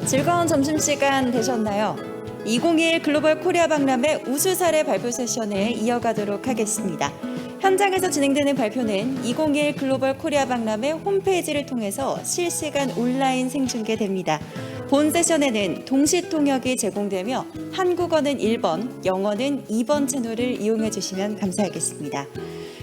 즐거운 점심시간 되셨나요? 2021 글로벌 코리아 박람회 우수 사례 발표 세션을 이어가도록 하겠습니다. 현장에서 진행되는 발표는 2021 글로벌 코리아 박람회 홈페이지를 통해서 실시간 온라인 생중계됩니다. 본 세션에는 동시 통역이 제공되며 한국어는 1번, 영어는 2번 채널을 이용해 주시면 감사하겠습니다.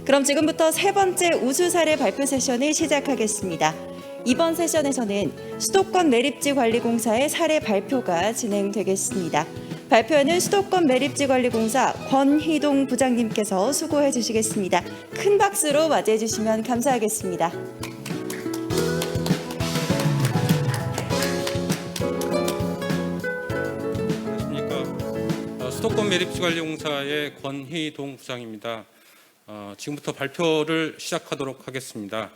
그럼 지금부터 세 번째 우수 사례 발표 세션을 시작하겠습니다. 이번 세션에서는 수도권 매립지 관리공사의 사례 발표가 진행되겠습니다. 발표에는 수도권 매립지 관리공사 권희동 부장님께서 수고해 주시겠습니다. 큰 박수로 맞이해 주시면 감사하겠습니다. 안녕하십니까. 수도권 매립지 관리공사의 권희동 부장입니다. 지금부터 발표를 시작하도록 하겠습니다.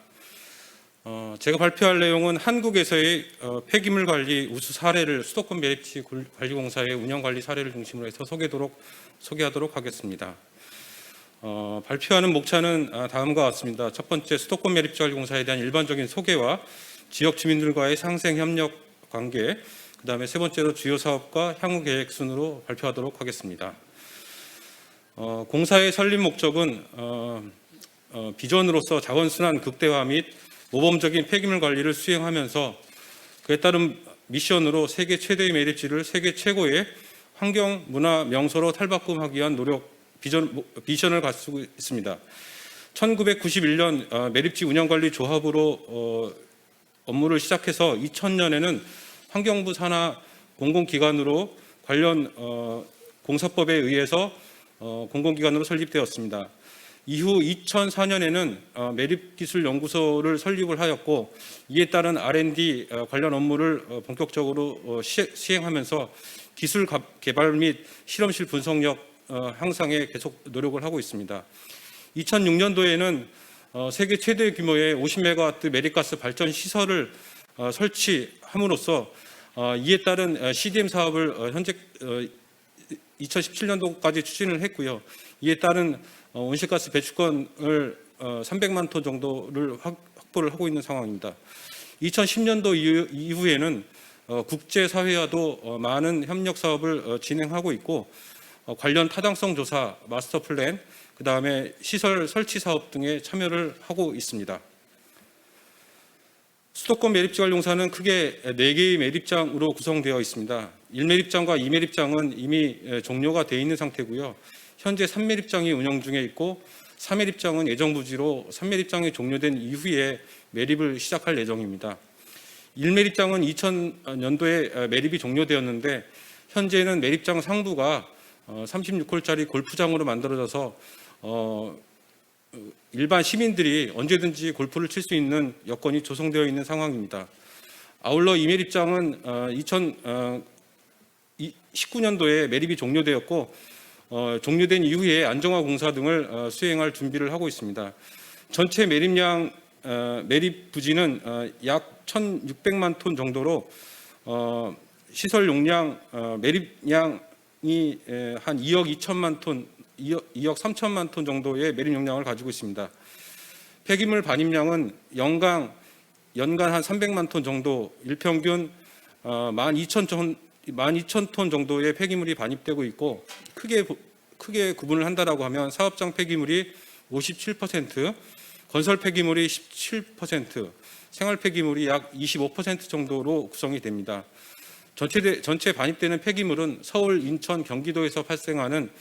제가 발표할 내용은 한국에서의 폐기물 관리 우수 사례를 수도권 매립지 관리공사의 운영 관리 사례를 중심으로 해서 소개하도록 하겠습니다. 발표하는 목차는 다음과 같습니다. 첫 번째, 수도권 매립지 관리공사에 대한 일반적인 소개와 지역 주민들과의 상생 협력 관계, 그 다음에 세 번째로 주요 사업과 향후 계획 순으로 발표하도록 하겠습니다. 공사의 설립 목적은 비전으로서 자원순환 극대화 및 모범적인 폐기물 관리를 수행하면서 그에 따른 미션으로 세계 최대의 매립지를 세계 최고의 환경, 문화, 명소로 탈바꿈하기 위한 노력, 비전을 갖추고 있습니다. 1991년 매립지 운영관리 조합으로 업무를 시작해서 2000년에는 환경부 산하 공공기관으로 관련 공사법에 의해서 공공기관으로 설립되었습니다. 이후 2004년에는 매립기술연구소를 설립을 하였고, 이에 따른 R&D 관련 업무를 본격적으로 시행하면서 기술 개발 및 실험실 분석력 향상에 계속 노력을 하고 있습니다. 2006년도에는 세계 최대 규모의 50메가와트 매립가스 발전 시설을 설치함으로써 이에 따른 CDM 사업을 현재 2017년도까지 추진을 했고요. 이에 따른 온실가스 배출권을 300만 톤 정도를 확보를 하고 있는 상황입니다. 2010년도 이후에는 국제사회와도 많은 협력 사업을 진행하고 있고, 관련 타당성 조사, 마스터 플랜, 그 다음에 시설 설치 사업 등에 참여를 하고 있습니다. 수도권 매립지 관리공사는 크게 4개의 매립장으로 구성되어 있습니다. 1매립장과 2매립장은 이미 종료가 되어 있는 상태고요. 현재 3매립장이 운영 중에 있고, 4매립장은 예정부지로 3매립장이 종료된 이후에 매립을 시작할 예정입니다. 1매립장은 2000년도에 매립이 종료되었는데, 현재는 매립장 상부가 36홀짜리 골프장으로 만들어져서 일반 시민들이 언제든지 골프를 칠 수 있는 여건이 조성되어 있는 상황입니다. 아울러 2매립장은 2019년도에 매립이 종료되었고, 종료된 이후에 안정화 공사 등을 수행할 준비를 하고 있습니다. 전체 매립량, 매립 부지는 약 1,600만 톤 정도로 시설 용량, 매립량이 한 2억 2천만 톤, 2억 3천만 톤 정도의 매립 용량을 가지고 있습니다. 폐기물 반입량은 연간 한 300만 톤 정도, 일평균 12,000톤 정도의 폐기물이 반입되고 있고, 크게 구분을 한다라고 하면 사업장 폐기물이 57%, 건설 폐기물이 17%, 생활 폐기물이 약 25% 정도로 구성이 됩니다. 전체 반입되는 폐기물은 서울, 인천, 경기도에서 발생하는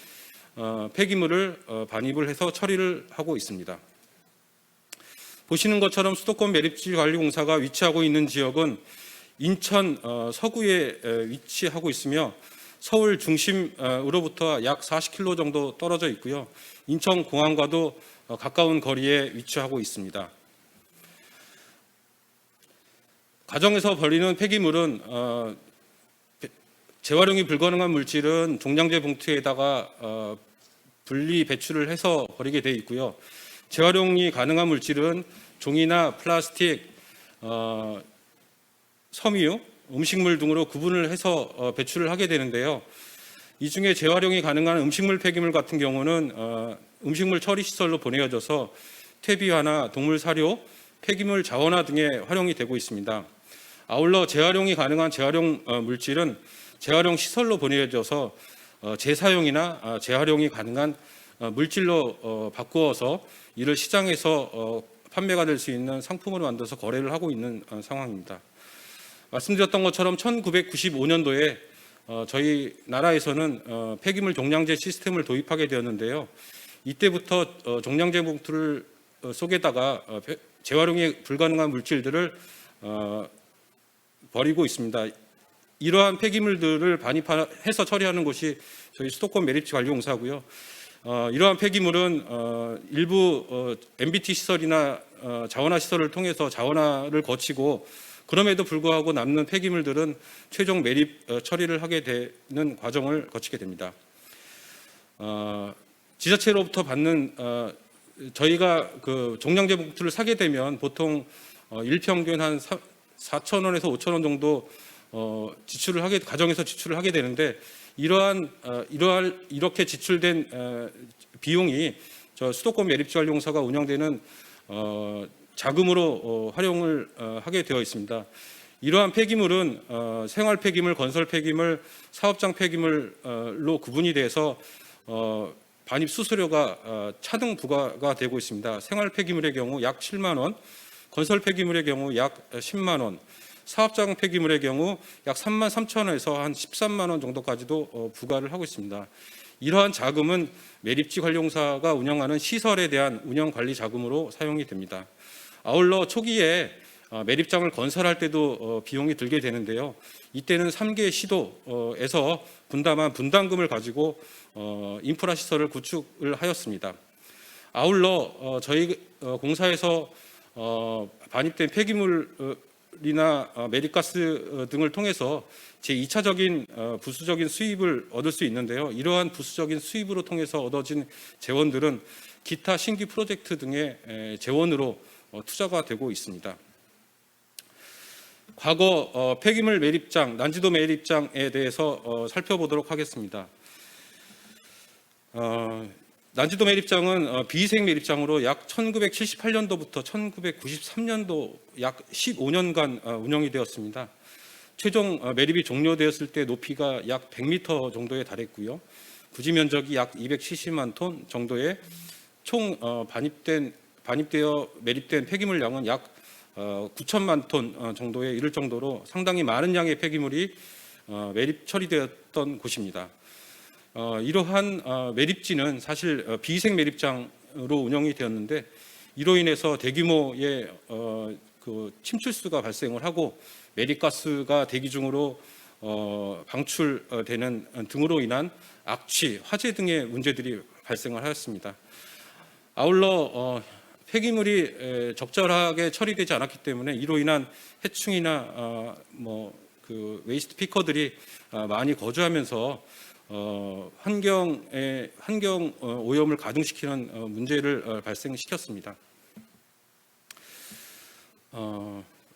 폐기물을 반입을 해서 처리를 하고 있습니다. 보시는 것처럼 수도권 매립지 관리공사가 위치하고 있는 지역은 인천 서구에 위치하고 있으며, 서울 중심으로부터 약 40km 정도 떨어져 있고요. 인천공항과도 가까운 거리에 위치하고 있습니다. 가정에서 버리는 폐기물은 재활용이 불가능한 물질은 종량제 봉투에다가 분리 배출을 해서 버리게 돼 있고요. 재활용이 가능한 물질은 종이나 플라스틱, 섬유, 음식물 등으로 구분을 해서 배출을 하게 되는데요. 이 중에 재활용이 가능한 음식물 폐기물 같은 경우는 음식물 처리 시설로 보내어져서 퇴비화나 동물 사료, 폐기물 자원화 등에 활용이 되고 있습니다. 아울러 재활용이 가능한 재활용 물질은 재활용 시설로 보내어져서 재사용이나 재활용이 가능한 물질로 바꾸어서 이를 시장에서 판매가 될 수 있는 상품으로 만들어서 거래를 하고 있는 상황입니다. 말씀드렸던 것처럼 1995년도에 저희 나라에서는 폐기물 종량제 시스템을 도입하게 되었는데요. 이때부터 종량제 봉투를 속에다가 재활용이 불가능한 물질들을 버리고 있습니다. 이러한 폐기물들을 반입해서 처리하는 곳이 저희 수도권 매립지 관리공사고요. 이러한 폐기물은 일부 MBT 시설이나 자원화 시설을 통해서 자원화를 거치고 그럼에도 불구하고 남는 폐기물들은 최종 매립 처리를 하게 되는 과정을 거치게 됩니다. 지자체로부터 받는 저희가 그 종량제 봉투를 사게 되면 보통 일평균 한 4,000원에서 5,000원 정도 지출을 하게 가정에서 지출을 하게 되는데 이렇게 지출된 비용이 저 수도권 매립지 관리공사가 운영되는 자금으로 활용을 하게 되어 있습니다. 이러한 폐기물은 생활 폐기물, 건설 폐기물, 사업장 폐기물로 구분이 돼서 반입 수수료가 차등 부과가 되고 있습니다. 생활 폐기물의 경우 약 7만 원, 건설 폐기물의 경우 약 10만 원, 사업장 폐기물의 경우 약 3만 3천 원에서 한 13만 원 정도까지도 부과를 하고 있습니다. 이러한 자금은 매립지 관리공사가 운영하는 시설에 대한 운영 관리 자금으로 사용이 됩니다. 아울러 초기에 매립장을 건설할 때도 비용이 들게 되는데요. 이때는 3개 시도에서 분담한 분담금을 가지고 인프라 시설을 구축을 하였습니다. 아울러 저희 공사에서 반입된 폐기물이나 매립가스 등을 통해서 제2차적인 부수적인 수입을 얻을 수 있는데요. 이러한 부수적인 수입으로 통해서 얻어진 재원들은 기타 신규 프로젝트 등의 재원으로 투자가 되고 있습니다. 과거 폐기물 매립장, 난지도 매립장에 대해서 살펴보도록 하겠습니다. 난지도 매립장은 비위생 매립장으로 약 1978년도부터 1993년도 약 15년간 운영이 되었습니다. 최종 매립이 종료되었을 때 높이가 약 100m 정도에 달했고요. 부지 면적이 약 270만 톤 정도의 총 반입되어 매립된 폐기물량은 약 9천만 톤 정도에 이를 정도로 상당히 많은 양의 폐기물이 매립 처리되었던 곳입니다. 이러한 매립지는 사실 비위생 매립장으로 운영이 되었는데 이로 인해서 대규모의 그 침출수가 발생을 하고 매립가스가 대기 중으로 방출되는 등으로 인한 악취, 화재 등의 문제들이 발생을 하였습니다. 아울러 폐기물이 적절하게 처리되지 않았기 때문에 이로 인한 해충이나 그 웨이스트 피커들이 많이 거주하면서 환경 오염을 가중시키는 문제를 발생시켰습니다.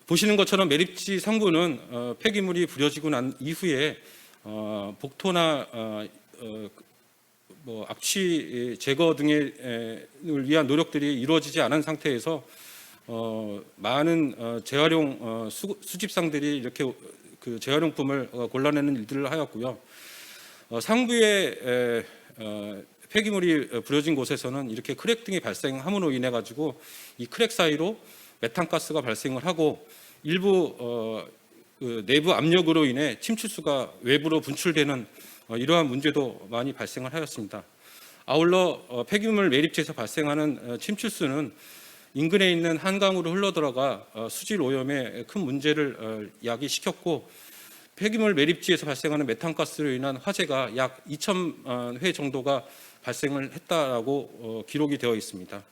보시는 것처럼 매립지 상부는 폐기물이 부려지고 난 이후에 복토나 악취 제거 등을 위한 노력들이 이루어지지 않은 상태에서 많은 재활용 수집상들이 이렇게 그 재활용품을 골라내는 일들을 하였고요. 상부에 폐기물이 부려진 곳에서는 이렇게 크랙 등이 발생함으로 인해 가지고 이 크랙 사이로 메탄가스가 발생을 하고 일부 그 내부 압력으로 인해 침출수가 외부로 분출되는 이러한 문제도 많이 발생을 하였습니다. 아울러 폐기물 매립지에서 발생하는 침출수는 인근에 있는 한강으로 흘러들어가 수질 오염에 큰 문제를 야기시켰고 폐기물 매립지에서 발생하는 메탄가스로 인한 화재가 약 2,000회 정도가 발생을 했다라고 기록이 되어 있습니다.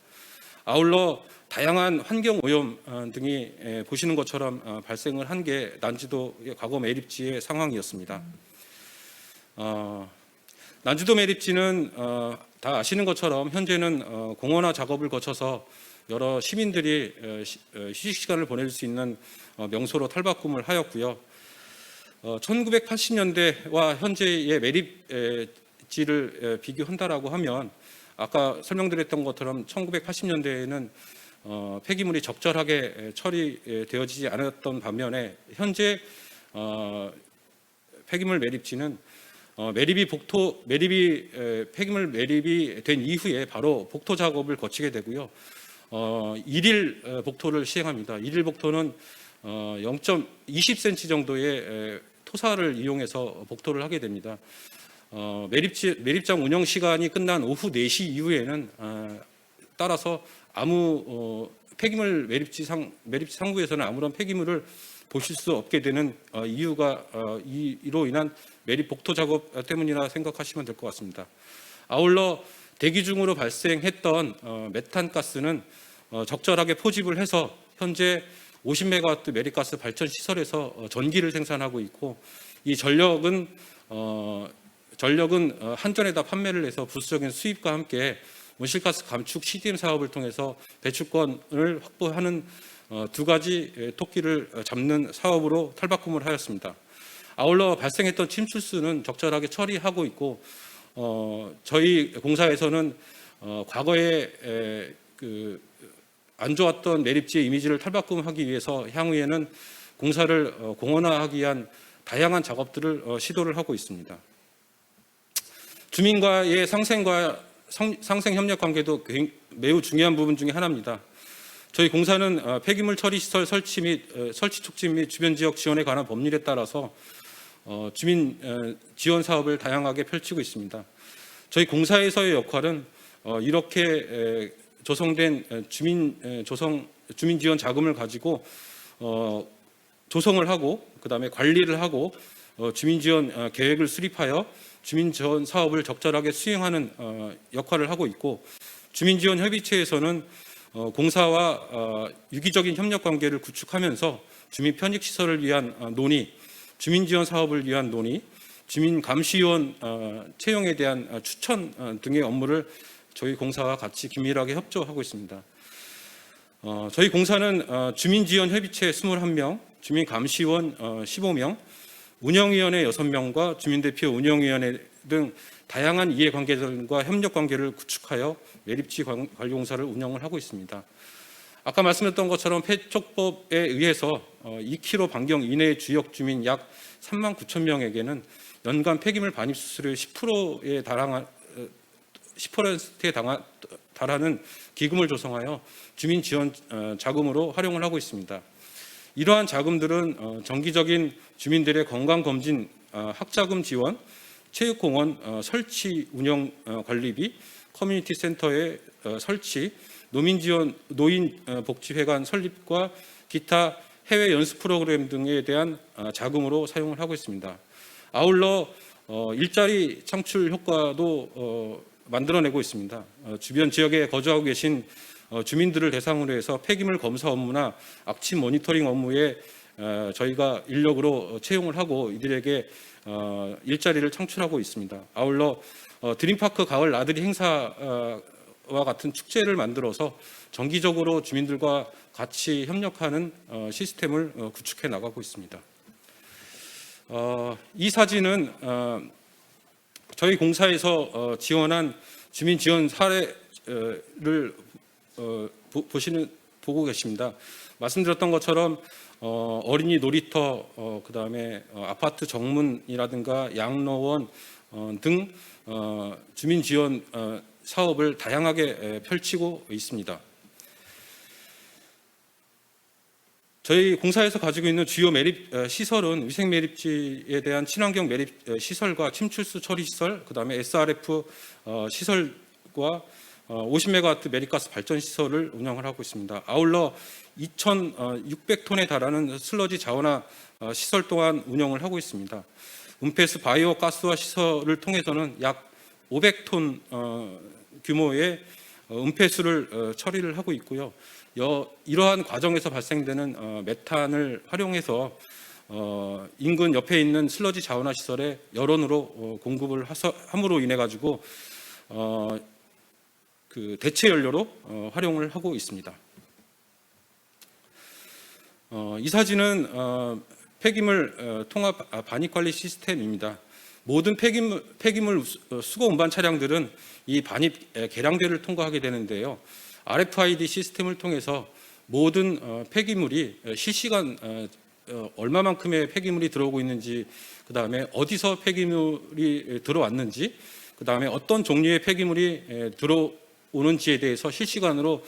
아울러 다양한 환경 오염 등이 보시는 것처럼 발생을 한 게 난지도의 과거 매립지의 상황이었습니다. 난지도 매립지는 다 아시는 것처럼 현재는 공원화 작업을 거쳐서 여러 시민들이 휴식 시간을 보낼 수 있는 명소로 탈바꿈을 하였고요. 1980년대와 현재의 매립지를 비교한다라고 하면 아까 설명드렸던 것처럼 1980년대에는 폐기물이 적절하게 처리되어지지 않았던 반면에 현재 폐기물 매립지는 폐기물 매립이 된 이후에 바로 복토 작업을 거치게 되고요. 일일 복토를 시행합니다. 일일 복토는 0.20cm 정도의 토사를 이용해서 복토를 하게 됩니다. 매립장 운영 시간이 끝난 오후 4시 이후에는 따라서 아무 폐기물 매립지 상부에서는 아무런 폐기물을 보실 수 없게 되는 이유가 이로 인한 매립 복토 작업 때문이라 생각하시면 될 것 같습니다. 아울러 대기 중으로 발생했던 메탄가스는 적절하게 포집을 해서 현재 50메가와트 매립가스 발전 시설에서 전기를 생산하고 있고, 이 전력은 한전에다 판매를 해서 부수적인 수입과 함께 온실가스 감축 CDM 사업을 통해서 배출권을 확보하는 두 가지 토끼를 잡는 사업으로 탈바꿈을 하였습니다. 아울러 발생했던 침출수는 적절하게 처리하고 있고, 저희 공사에서는 과거에 안 좋았던 매립지의 이미지를 탈바꿈하기 위해서 향후에는 공사를 공원화하기 위한 다양한 작업들을 시도를 하고 있습니다. 주민과의 상생 협력 관계도 매우 중요한 부분 중에 하나입니다. 저희 공사는 폐기물 처리 시설 설치 촉진 및 주변 지역 지원에 관한 법률에 따라서 주민 지원 사업을 다양하게 펼치고 있습니다. 저희 공사에서의 역할은 이렇게 조성된 주민 지원 자금을 가지고 조성을 하고, 그다음에 관리를 하고, 주민 지원 계획을 수립하여 주민 지원 사업을 적절하게 수행하는 역할을 하고 있고, 주민 지원 협의체에서는 공사와 유기적인 협력 관계를 구축하면서 주민 편익 시설을 위한 논의, 주민 지원 사업을 위한 논의, 주민 감시위원 채용에 대한 추천 등의 업무를 저희 공사와 같이 긴밀하게 협조하고 있습니다. 저희 공사는 주민 지원 협의체 21명, 주민 감시위원 15명, 운영위원회 6명과 주민대표 운영위원회 등 다양한 이해관계들과 협력관계를 구축하여 매립지 관리 공사를 운영을 하고 있습니다. 아까 말씀드렸던 것처럼 폐촉법에 의해서 2km 반경 이내의 주역 주민 약 3만 9천 명에게는 연간 폐기물 반입 수수료의 10%에 달하는 기금을 조성하여 주민 지원 자금으로 활용을 하고 있습니다. 이러한 자금들은 정기적인 주민들의 건강검진, 학자금 지원, 체육공원 설치 운영 관리비, 커뮤니티 센터의 설치, 노인 복지회관 설립과 기타 해외 연수 프로그램 등에 대한 자금으로 사용을 하고 있습니다. 아울러 일자리 창출 효과도 만들어내고 있습니다. 주변 지역에 거주하고 계신 주민들을 대상으로 해서 폐기물 검사 업무나 악취 모니터링 업무에 저희가 인력으로 채용을 하고 이들에게 일자리를 창출하고 있습니다. 아울러 드림파크 가을 나들이 행사와 같은 축제를 만들어서 정기적으로 주민들과 같이 협력하는 시스템을 구축해 나가고 있습니다. 이 사진은 저희 공사에서 지원한 주민 지원 사례를 보고 계십니다. 말씀드렸던 것처럼 어린이 놀이터, 그다음에 아파트 정문이라든가 양로원 등 주민 지원 사업을 다양하게 펼치고 있습니다. 저희 공사에서 가지고 있는 주요 매립 시설은 위생 매립지에 대한 친환경 매립 시설과 침출수 처리 시설, 그다음에 SRF 시설과 50메가와트 매립가스 발전 시설을 운영을 하고 있습니다. 아울러 2,600톤에 달하는 슬러지 자원화 시설 또한 운영을 하고 있습니다. 은폐수 바이오 가스화 시설을 통해서는 약 500톤 규모의 은폐수를 처리를 하고 있고요. 이러한 과정에서 발생되는 메탄을 활용해서 인근 옆에 있는 슬러지 자원화 시설에 여론으로 공급을 함으로 인해 가지고 그 대체 연료로 활용을 하고 있습니다. 이 사진은 폐기물 통합 반입 관리 시스템입니다. 모든 폐기물 수거 운반 차량들은 이 반입 계량대를 통과하게 되는데요. RFID 시스템을 통해서 모든 폐기물이 실시간 얼마만큼의 폐기물이 들어오고 있는지, 그 다음에 어디서 폐기물이 들어왔는지, 그 다음에 어떤 종류의 폐기물이 들어오는지에 대해서 실시간으로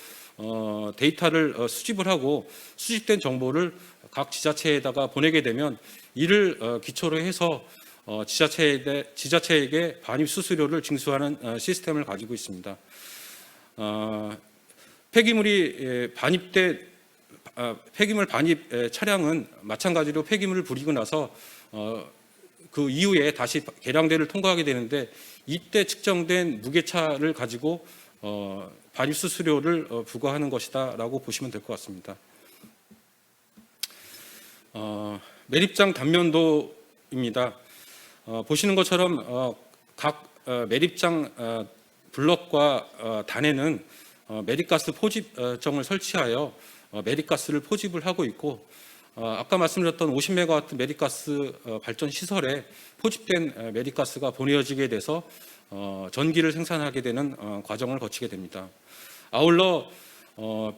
데이터를 수집을 하고 수집된 정보를 각 지자체에다가 보내게 되면 이를 기초로 해서 지자체에게 반입 수수료를 징수하는 시스템을 가지고 있습니다. 폐기물 반입 차량은 마찬가지로 폐기물을 부리고 나서 그 이후에 다시 계량대를 통과하게 되는데, 이때 측정된 무게차를 가지고 반입 수수료를 부과하는 것이다라고 보시면 될 것 같습니다. 매립장 단면도입니다. 보시는 것처럼 각 매립장 블럭과 단에는 매립가스 포집정을 설치하여 매립가스를 포집을 하고 있고, 아까 말씀드렸던 50메가와트 매립가스 발전 시설에 포집된 매립가스가 보내어지게 돼서 전기를 생산하게 되는 과정을 거치게 됩니다. 아울러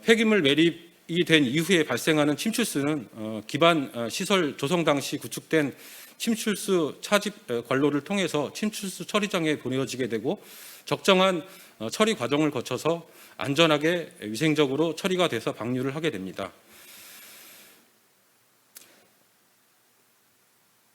폐기물 매립이 된 이후에 발생하는 침출수는 기반 시설 조성 당시 구축된 침출수 차집 관로를 통해서 침출수 처리장에 보내어지게 되고, 적정한 처리 과정을 거쳐서 안전하게 위생적으로 처리가 돼서 방류를 하게 됩니다.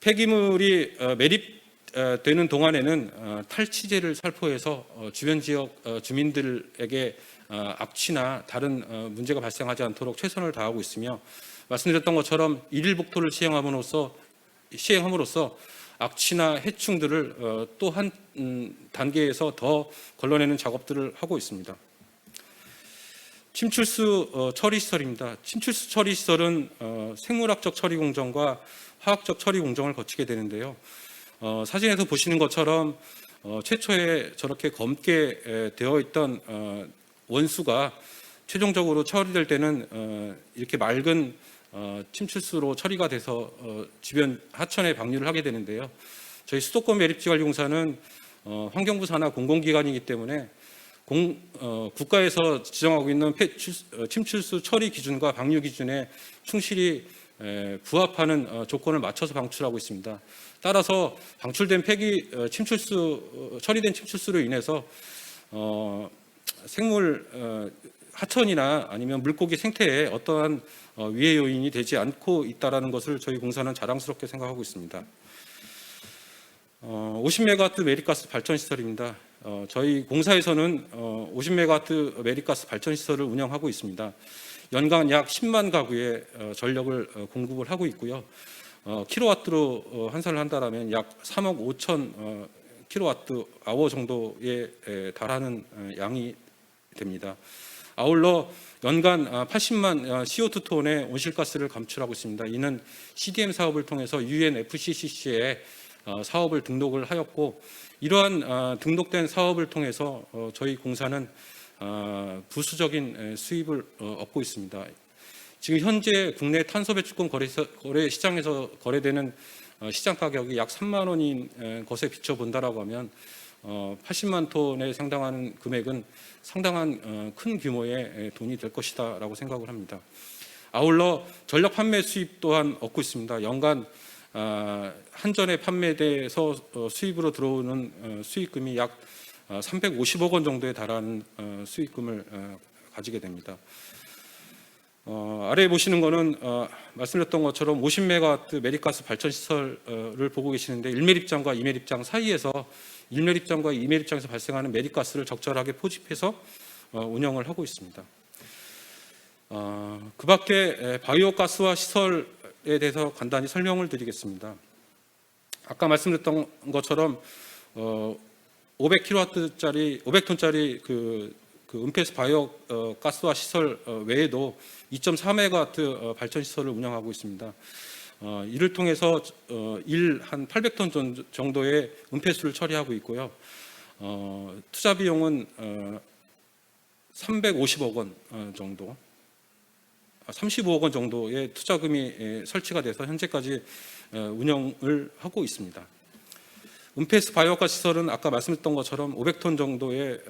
폐기물이 매립되는 동안에는 탈취제를 살포해서 주변 지역 주민들에게 악취나 다른 문제가 발생하지 않도록 최선을 다하고 있으며, 말씀드렸던 것처럼 일일 복토를 시행함으로써 악취나 해충들을 또 한 단계에서 더 걸러내는 작업들을 하고 있습니다. 침출수 처리 시설입니다. 침출수 처리 시설은 생물학적 처리 공정과 화학적 처리 공정을 거치게 되는데요. 사진에서 보시는 것처럼 최초에 저렇게 검게 되어 있던 원수가 최종적으로 처리될 때는 이렇게 맑은 침출수로 처리가 돼서 주변 하천에 방류를 하게 되는데요. 저희 수도권 매립지관리공사는 환경부 산하 공공기관이기 때문에 국가에서 지정하고 있는 침출수 처리 기준과 방류 기준에 충실히 부합하는 조건을 맞춰서 방출하고 있습니다. 따라서 방출된 처리된 침출수로 인해서 생물 하천이나 아니면 물고기 생태에 어떠한 위해 요인이 되지 않고 있다는 것을 저희 공사는 자랑스럽게 생각하고 있습니다. 50메가와트 매립가스 발전 시설입니다. 저희 공사에서는 50메가와트 매립가스 발전 시설을 운영하고 있습니다. 연간 약 10만 가구에 전력을 공급을 하고 있고요. 킬로와트로 환산을 한다면 약 3억 5천 킬로와트 아워 정도에 달하는 양이 됩니다. 아울러 연간 80만 CO2 톤의 온실가스를 감출하고 있습니다. 이는 CDM 사업을 통해서 UNFCCC에 사업을 등록을 하였고, 이러한 등록된 사업을 통해서 저희 공사는 부수적인 수입을 얻고 있습니다. 지금 현재 국내 탄소 배출권 거래 시장에서 거래되는 시장 가격이 약 3만 원인 것에 비춰본다라고 하면 80만 톤에 상당하는 금액은 상당한 큰 규모의 돈이 될 것이다라고 생각을 합니다. 아울러 전력 판매 수입 또한 얻고 있습니다. 연간 한전에 판매돼서 수입으로 들어오는 수익금이 약 350억 원 정도에 달하는 수익금을 가지게 됩니다. 아래에 보시는 것은 말씀드렸던 것처럼 50메가와트 매립가스 발전 시설을 보고 계시는데, 1매립장과 2매립장 사이에서 1매립장과 2매립장에서 발생하는 매립가스를 적절하게 포집해서 운영을 하고 있습니다. 그 밖에 바이오 가스화 시설에 대해서 간단히 설명을 드리겠습니다. 아까 말씀드렸던 것처럼 500톤짜리 그 은폐수 바이오 가스화 시설 외에도 2.4메가와트 발전 시설을 운영하고 있습니다. 이를 통해서 일 한 800톤 정도의 은폐수를 처리하고 있고요. 투자 비용은 350억 원 정도, 35억 원 정도의 투자금이 설치가 돼서 현재까지 운영을 하고 있습니다. 은폐수 바이오가스 시설은 아까 말씀드렸던 것처럼 500톤 정도의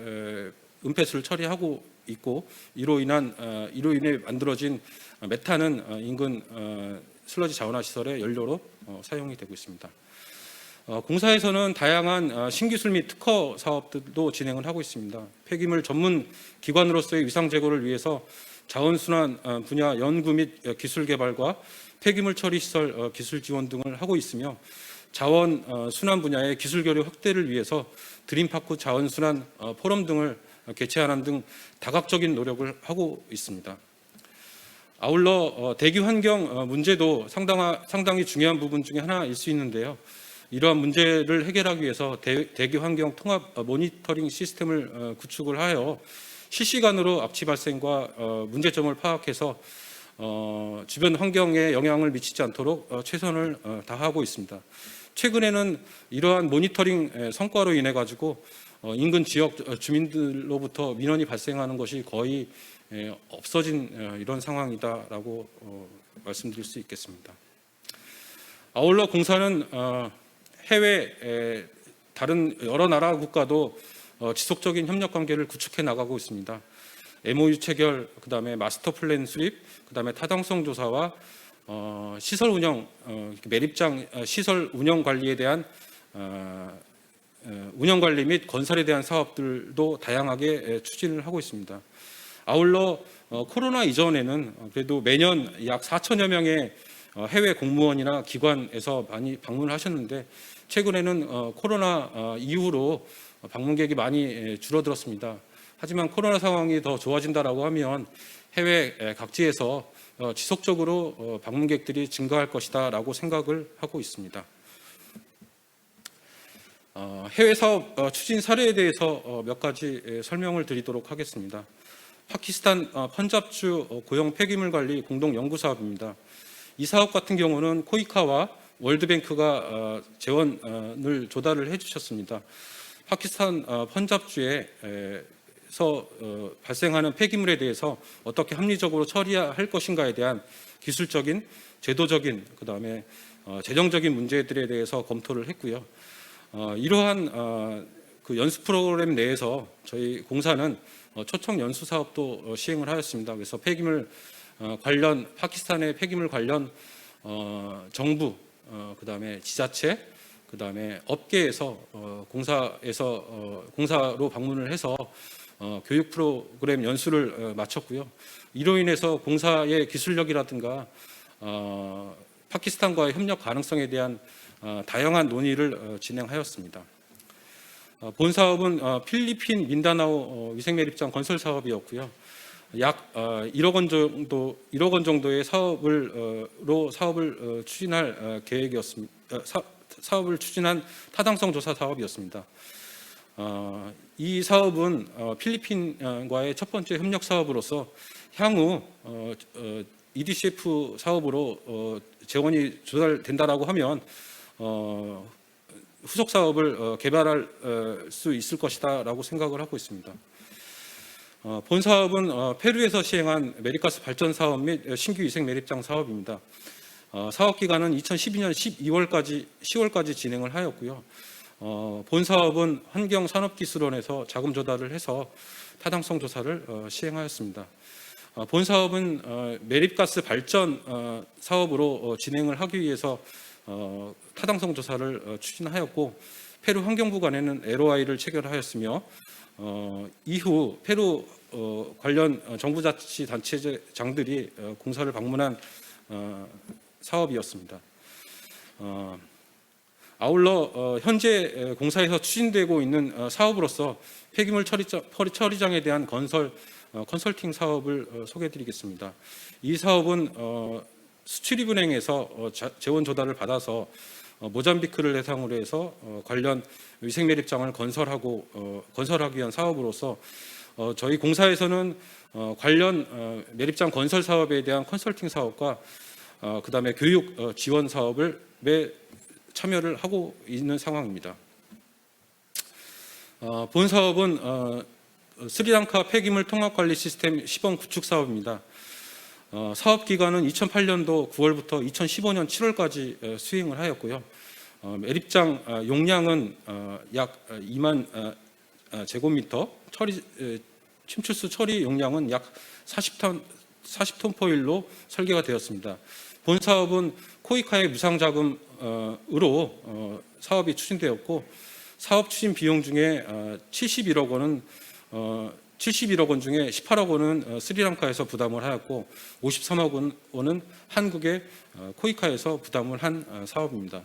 은폐수를 처리하고 있고, 이로 인해 만들어진 메탄은 인근 슬러지 자원화 시설의 연료로 사용이 되고 있습니다. 공사에서는 다양한 신기술 및 특허 사업들도 진행을 하고 있습니다. 폐기물 전문 기관으로서의 위상 제고를 위해서 자원순환 분야 연구 및 기술 개발과 폐기물 처리 시설 기술 지원 등을 하고 있으며, 자원 순환 분야의 기술 교류 확대를 위해서 드림파크 자원순환 포럼 등을 개최하는 등 다각적인 노력을 하고 있습니다. 아울러 대기 환경 문제도 상당히 중요한 부분 중에 하나일 수 있는데요. 이러한 문제를 해결하기 위해서 대기 환경 통합 모니터링 시스템을 구축을 하여 실시간으로 압치 발생과 문제점을 파악해서 주변 환경에 영향을 미치지 않도록 최선을 다하고 있습니다. 최근에는 이러한 모니터링 성과로 인해 가지고 인근 지역 주민들로부터 민원이 발생하는 것이 거의 없어진 이런 상황이다라고 말씀드릴 수 있겠습니다. 아울러 공사는 해외 다른 여러 나라 국가도 지속적인 협력 관계를 구축해 나가고 있습니다. MOU 체결, 그다음에 마스터 플랜 수립, 그다음에 타당성 조사와 시설 운영, 매립장 시설 운영 관리에 대한 운영 관리 및 건설에 대한 사업들도 다양하게 추진을 하고 있습니다. 아울러 코로나 이전에는 그래도 매년 약 4천여 명의 해외 공무원이나 기관에서 많이 방문을 하셨는데, 최근에는 코로나 이후로 방문객이 많이 줄어들었습니다. 하지만 코로나 상황이 더 좋아진다라고 하면 해외 각지에서 지속적으로 방문객들이 증가할 것이다라고 생각을 하고 있습니다. 해외 사업 추진 사례에 대해서 몇 가지 설명을 드리도록 하겠습니다. 파키스탄 펀잡주 고형 폐기물 관리 공동 연구 사업입니다. 이 사업 같은 경우는 코이카와 월드뱅크가 재원을 조달을 해주셨습니다. 파키스탄 펀잡주에서 발생하는 폐기물에 대해서 어떻게 합리적으로 처리할 것인가에 대한 기술적인, 제도적인, 그다음에 재정적인 문제들에 대해서 검토를 했고요. 이러한 그 연수 프로그램 내에서 저희 공사는 초청 연수 사업도 시행을 하였습니다. 그래서 폐기물 관련, 파키스탄의 폐기물 관련 정부, 그다음에 지자체, 그다음에 업계에서 공사로 방문을 해서 교육 프로그램 연수를 마쳤고요. 이로 인해서 공사의 기술력이라든가 파키스탄과의 협력 가능성에 대한 다양한 논의를 진행하였습니다. 본 사업은 필리핀 민다나오 위생매립장 건설 사업이었고요. 약 1억 원 정도의 사업을 추진할 계획이었습니다. 사업을 추진한 타당성 조사 사업이었습니다. 이 사업은 필리핀과의 첫 번째 협력 사업으로서 향후 EDCF 사업으로 재원이 조달된다라고 하면 후속 사업을 개발할 수 있을 것이다라고 생각을 하고 있습니다. 본 사업은 페루에서 시행한 메리가스 발전 사업 및 신규 위생 매립장 사업입니다. 사업 기간은 2012년 10월까지 진행을 하였고요. 본 사업은 환경산업기술원에서 자금 조달을 해서 타당성 조사를 시행하였습니다. 본 사업은 매립가스 발전 사업으로 진행을 하기 위해서 타당성 조사를 추진하였고, 페루 환경부관에는 LOI를 체결하였으며, 이후 페루 관련 정부자치단체장들이 공사를 방문한 사업이었습니다. 아울러 현재 공사에서 추진되고 있는 사업으로서 폐기물 처리장에 대한 컨설팅 사업을 소개해드리겠습니다. 이 사업은 수출입은행에서 재원 조달을 받아서 모잠비크를 대상으로 해서 관련 위생매립장을 건설하기 위한 사업으로서 저희 공사에서는 관련 매립장 건설 사업에 대한 컨설팅 사업과 그다음에 교육 지원 사업을 참여를 하고 있는 상황입니다. 본 사업은 스리랑카 폐기물 통합관리 시스템 시범 구축 사업입니다. 사업 기간은 2008년도 9월부터 2015년 7월까지 수행을 하였고요. 매립장 용량은 약 2만 제곱미터, 침출수 처리 용량은 약 40톤 포일로 설계가 되었습니다. 본 사업은 코이카의 무상 자금으로 사업이 추진되었고, 사업 추진 비용 중에 71억 원은 71억 원 중에 18억 원은 스리랑카에서 부담을 하였고, 53억 원은 한국의 코이카에서 부담을 한 사업입니다.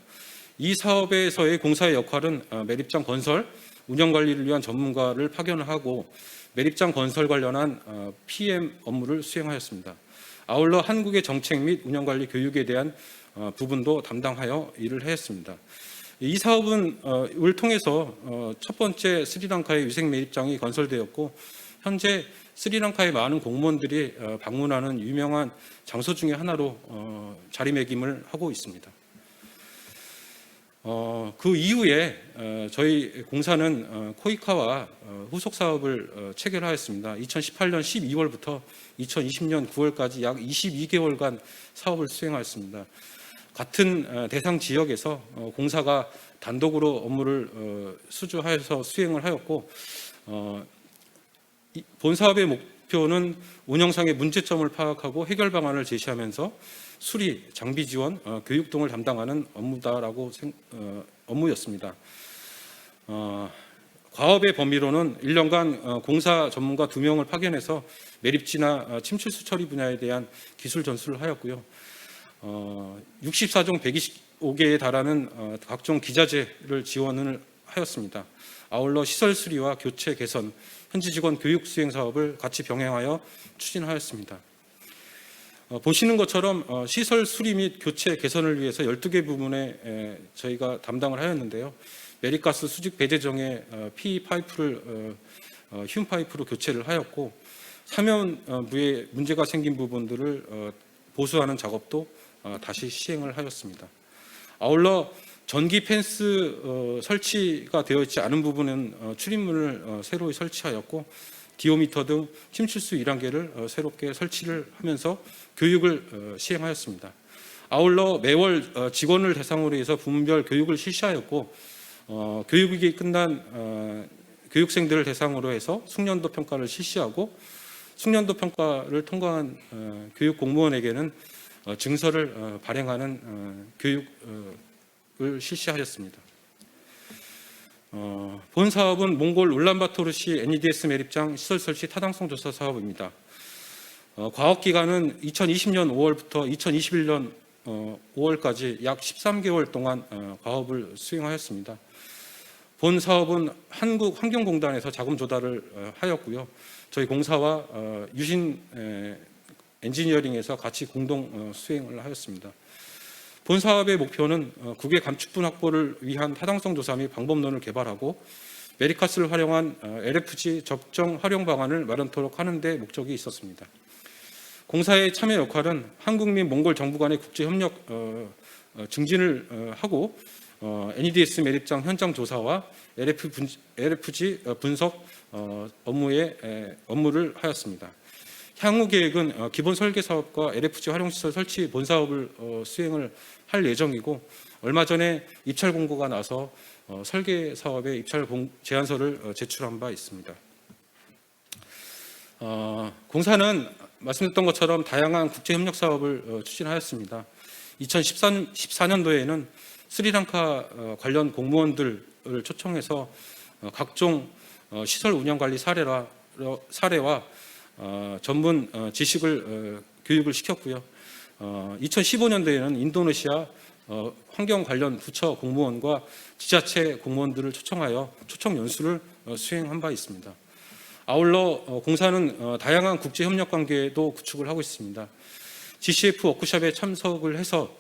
이 사업에서의 공사의 역할은 매립장 건설, 운영 관리를 위한 전문가를 파견을 하고 매립장 건설 관련한 PM 업무를 수행하였습니다. 아울러 한국의 정책 및 운영 관리 교육에 대한 부분도 담당하여 일을 했습니다. 이 사업은 을 통해서 첫 번째 스리랑카의 위생 매립장이 건설되었고, 현재 스리랑카의 많은 공무원들이 방문하는 유명한 장소 중에 하나로 자리매김을 하고 있습니다. 그 이후에 저희 공사는 코이카와 후속 사업을 체결하였습니다. 2018년 12월부터 2020년 9월까지 약 22개월간 사업을 수행하였습니다. 같은 대상 지역에서 공사가 단독으로 업무를 수주하여서 수행을 하였고, 본 사업의 목표는 운영상의 문제점을 파악하고 해결 방안을 제시하면서 수리, 장비 지원, 교육 등을 담당하는 업무였습니다. 과업의 범위로는 1년간 공사 전문가 2명을 파견해서 매립지나 침출수 처리 분야에 대한 기술 전수를 하였고요. 64종 125개에 달하는 각종 기자재를 지원을 하였습니다. 아울러 시설 수리와 교체 개선, 현지 직원 교육 수행 사업을 같이 병행하여 추진하였습니다. 보시는 것처럼 시설 수리 및 교체 개선을 위해서 12개 부문에 저희가 담당을 하였는데요. 매립가스 수직 배제정의 PE 파이프를 흄 파이프로 교체를 하였고, 사면부에 문제가 생긴 부분들을 보수하는 작업도 다시 시행을 하였습니다. 아울러 전기 펜스 설치가 되어 있지 않은 부분은 출입문을 새로 설치하였고, 디오미터 등 침출수 1단계를 새롭게 설치를 하면서 교육을 시행하였습니다. 아울러 매월 직원을 대상으로 해서 부문별 교육을 실시하였고, 교육이 끝난 교육생들을 대상으로 해서 숙련도 평가를 실시하고, 숙련도 평가를 통과한 교육 공무원에게는 증서를 발행하는 교육을 실시하였습니다. 본 사업은 몽골 울란바토르시 NEDS 매립장 시설 설치 타당성 조사 사업입니다. 과업 기간은 2020년 5월부터 2021년 5월까지 약 13개월 동안 과업을 수행하였습니다. 본 사업은 한국환경공단에서 자금 조달을 하였고요. 저희 공사와 유신 엔지니어링에서 같이 공동 수행을 하였습니다. 본 사업의 목표는 국외 감축분 확보를 위한 타당성 조사 및 방법론을 개발하고 메리카스를 활용한 LFG 적정 활용 방안을 마련토록 하는 데 목적이 있었습니다. 공사의 참여 역할은 한국 및 몽골 정부 간의 국제 협력 증진을 하고 NEDS 매립장 현장 조사와 LFG 분석 업무를 하였습니다. 향후 계획은 기본 설계 사업과 LFG 활용시설 설치 본 사업을 수행을 할 예정이고, 얼마 전에 입찰 공고가 나서 설계 사업의 입찰 제안서를 제출한 바 있습니다. 공사는 말씀드렸던 것처럼 다양한 국제협력 사업을 추진하였습니다. 2014년도에는 스리랑카 관련 공무원들을 초청해서 각종 시설 운영 관리 사례와 전문 지식을 교육을 시켰고요. 2015년도에는 인도네시아 환경 관련 부처 공무원과 지자체 공무원들을 초청하여 초청 연수를 수행한 바 있습니다. 아울러 공사는 다양한 국제 협력 관계도 구축을 하고 있습니다. GCF 워크숍에 참석을 해서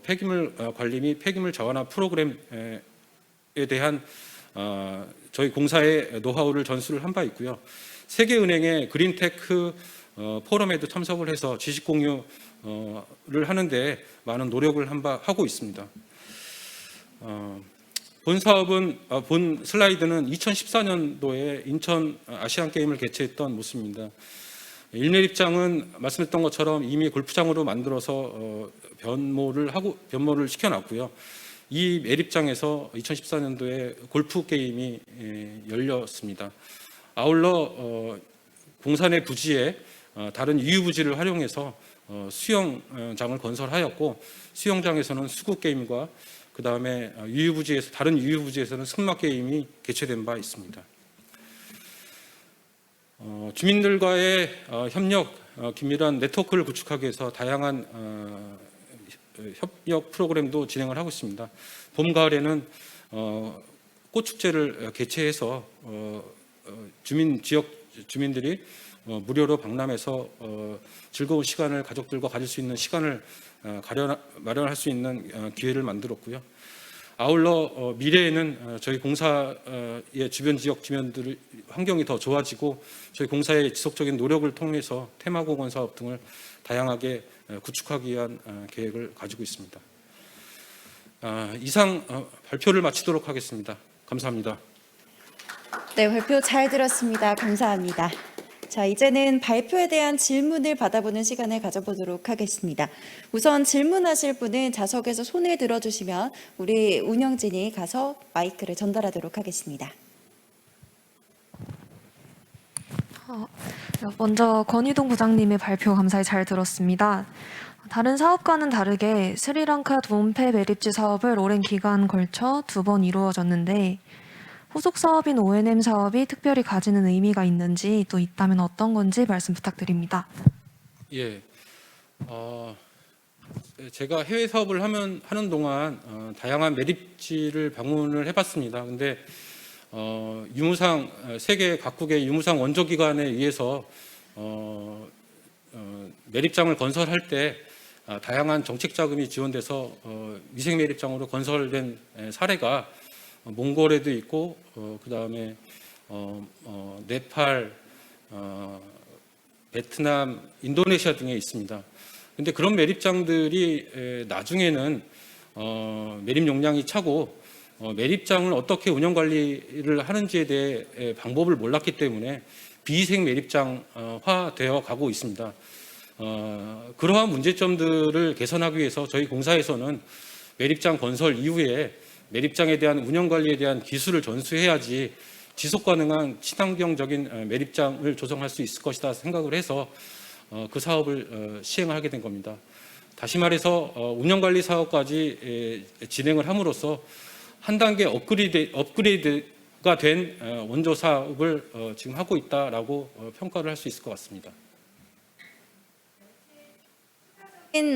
폐기물 관리 및 폐기물 저환화 프로그램에 대한 저희 공사의 노하우를 전수를 한 바 있고요. 세계은행의 그린테크 포럼에도 참석을 해서 지식 공유를 하는데 많은 노력을 하고 있습니다. 본 사업은 본 슬라이드는 2014년도에 인천 아시안 게임을 개최했던 모습입니다. 1매립장은 말씀했던 것처럼 이미 골프장으로 만들어서 변모를 시켜놨고요. 이 매립장에서 2014년도에 골프 게임이 열렸습니다. 아울러 공사 내 부지에 다른 유휴부지를 활용해서 수영장을 건설하였고, 수영장에서는 수구 게임과 그 다음에 다른 유휴부지에서는 승마 게임이 개최된 바 있습니다. 주민들과의 협력, 긴밀한 네트워크를 구축하기 위해서 다양한 협력 프로그램도 진행을 하고 있습니다. 봄, 가을에는 꽃축제를 개최해서 지역 주민들이 무료로 방문해서 즐거운 시간을 가족들과 가질 수 있는 시간을 마련할 수 있는 기회를 만들었고요. 아울러 미래에는 저희 공사의 주변 지역 주민들 환경이 더 좋아지고 저희 공사의 지속적인 노력을 통해서 테마공원 사업 등을 다양하게 구축하기 위한 계획을 가지고 있습니다. 이상 발표를 마치도록 하겠습니다. 감사합니다. 네, 발표 잘 들었습니다. 감사합니다. 자, 이제는 발표에 대한 질문을 받아보는 시간을 가져보도록 하겠습니다. 우선 질문하실 분은 좌석에서 손을 들어주시면 우리 운영진이 가서 마이크를 전달하도록 하겠습니다. 먼저 권희동 부장님의 발표 감사히 잘 들었습니다. 다른 사업과는 다르게 스리랑카 돈페 매립지 사업을 오랜 기간 걸쳐 2번 이루어졌는데 후속 사업인 O&M 사업이 특별히 가지는 의미가 있는지, 또 있다면 어떤 건지 말씀 부탁드립니다. 예, 제가 해외 사업을 하는 동안 다양한 매립지를 방문을 해봤습니다. 근데 유무상 세계 각국의 유무상 원조기관에 의해서 매립장을 건설할 때 다양한 정책 자금이 지원돼서 위생 매립장으로 건설된 사례가 몽골에도 있고 그 다음에 네팔, 베트남, 인도네시아 등에 있습니다. 근데 그런 매립장들이 나중에는 매립 용량이 차고 매립장을 어떻게 운영 관리를 하는지에 대해 방법을 몰랐기 때문에 비위생 매립장화 되어 가고 있습니다. 그러한 문제점들을 개선하기 위해서 저희 공사에서는 매립장 건설 이후에 매립장에 대한 운영 관리에 대한 기술을 전수해야지 지속 가능한 친환경적인 매립장을 조성할 수 있을 것이다 생각을 해서 그 사업을 시행하게 된 겁니다. 다시 말해서 운영 관리 사업까지 진행을 함으로써 한 단계 업그레이드가 된 원조 사업을 지금 하고 있다라고 평가를 할 수 있을 것 같습니다.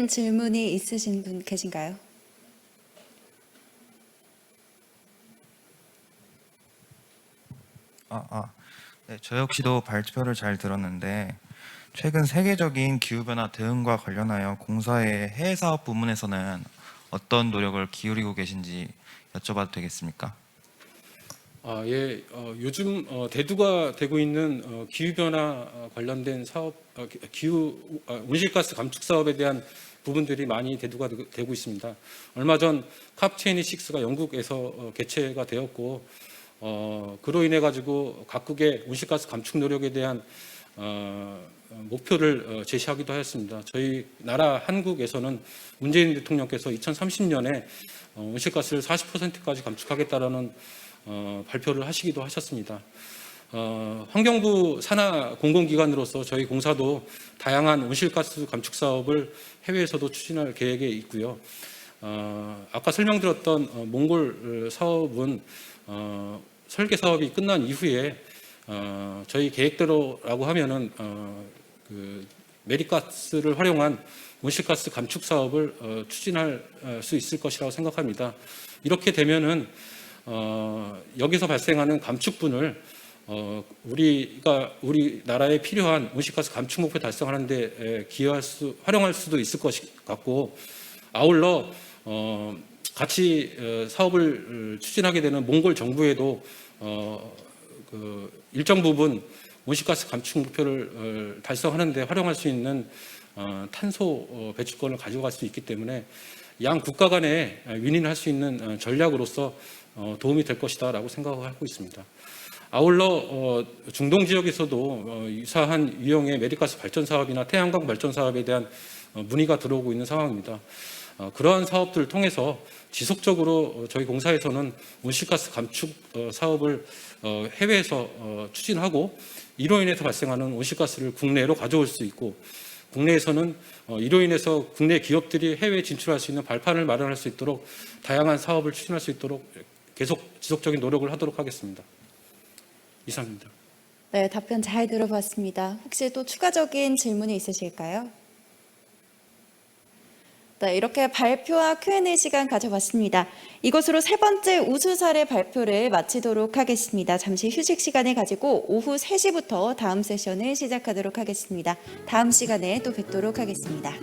질문이 있으신 분 계신가요? 네, 저 역시도 발표를 잘 들었는데 최근 세계적인 기후변화 대응과 관련하여 공사의 해외 사업 부문에서는 어떤 노력을 기울이고 계신지 여쭤봐도 되겠습니까? 예, 요즘 대두가 되고 있는 기후변화 관련된 사업, 온실가스 감축 사업에 대한 부분들이 많이 대두가 되고 있습니다. 얼마 전 캅26가 영국에서 개최가 되었고 그로 인해 가지고 각국의 온실가스 감축 노력에 대한 목표를 제시하기도 하였습니다. 저희 나라 한국에서는 문재인 대통령께서 2030년에 온실가스를 40%까지 감축하겠다라는 발표를 하시기도 하셨습니다. 환경부 산하 공공기관으로서 저희 공사도 다양한 온실가스 감축 사업을 해외에서도 추진할 계획에 있고요. 아까 설명드렸던 몽골 사업은 설계 사업이 끝난 이후에 저희 계획대로라고 하면은 그 매립가스를 활용한 온실가스 감축 사업을 추진할 수 있을 것이라고 생각합니다. 이렇게 되면은 여기서 발생하는 감축분을 우리 나라에 필요한 온실가스 감축 목표 달성하는 데 활용할 수도 있을 것 같고, 아울러 같이 사업을 추진하게 되는 몽골 정부에도 그 일정 부분 온실가스 감축 목표를 달성하는 데 활용할 수 있는 탄소 배출권을 가져갈 수 있기 때문에 양 국가 간에 윈윈할 수 있는 전략으로서 도움이 될 것이다라고 생각을 하고 있습니다. 아울러 중동 지역에서도 유사한 유형의 메리가스 발전 사업이나 태양광 발전 사업에 대한 문의가 들어오고 있는 상황입니다. 그러한 사업들을 통해서 지속적으로 저희 공사에서는 온실가스 감축 사업을 해외에서 추진하고 이로 인해서 발생하는 온실가스를 국내로 가져올 수 있고 국내에서는 이로 인해서 국내 기업들이 해외에 진출할 수 있는 발판을 마련할 수 있도록 다양한 사업을 추진할 수 있도록 계속 지속적인 노력을 하도록 하겠습니다. 이상입니다. 네, 답변 잘 들어봤습니다. 혹시 또 추가적인 질문이 있으실까요? 네, 이렇게 발표와 Q&A 시간 가져봤습니다. 이것으로 세 번째 우수 사례 발표를 마치도록 하겠습니다. 잠시 휴식 시간을 가지고 오후 3시부터 다음 세션을 시작하도록 하겠습니다. 다음 시간에 또 뵙도록 하겠습니다.